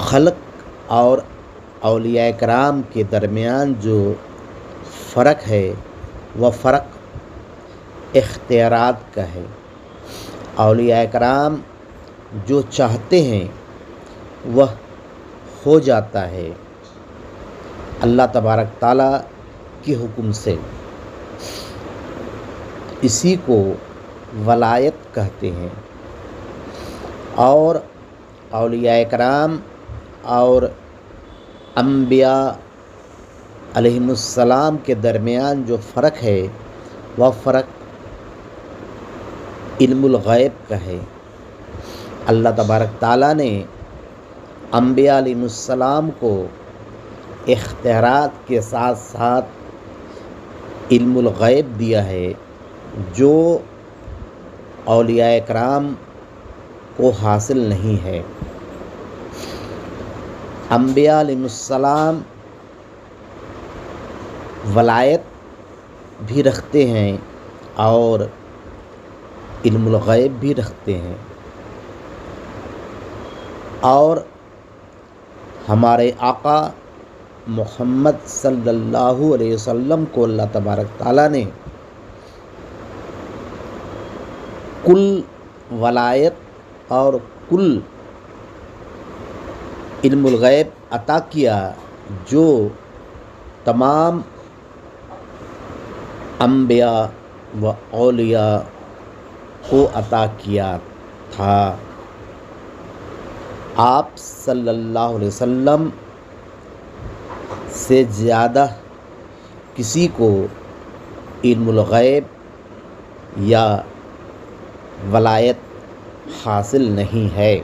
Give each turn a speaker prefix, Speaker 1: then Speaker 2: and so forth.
Speaker 1: خلق اور اولیاء کرام کے درمیان جو فرق ہے وہ فرق اختیارات کا ہے۔ اولیاء کرام جو چاہتے ہیں وہ ہو جاتا ہے اللہ تبارک تعالیٰ کے حکم سے۔ اسی کو ولایت کہتے ہیں۔ اور اولیاء کرام اور انبیاء علیہم السلام کے درمیان جو فرق ہے وہ فرق علم الغیب کا ہے۔ اللہ تبارک تعالیٰ نے انبیاء علیہم السلام کو اختیارات کے ساتھ ساتھ علم الغیب دیا ہے جو اولیاء کرام کو حاصل نہیں ہے۔ انبیاء علیہم السلام ولایت بھی رکھتے ہیں اور علم الغیب بھی رکھتے ہیں، اور ہمارے آقا محمد صلی اللہ علیہ وسلم کو اللہ تبارک تعالیٰ نے کل ولایت اور کل علم الغیب عطا کیا جو تمام انبیاء و اولیاء کو عطا کیا تھا۔ آپ صلی اللہ علیہ وسلم سے زیادہ کسی کو علم الغیب یا ولایت حاصل نہیں ہے۔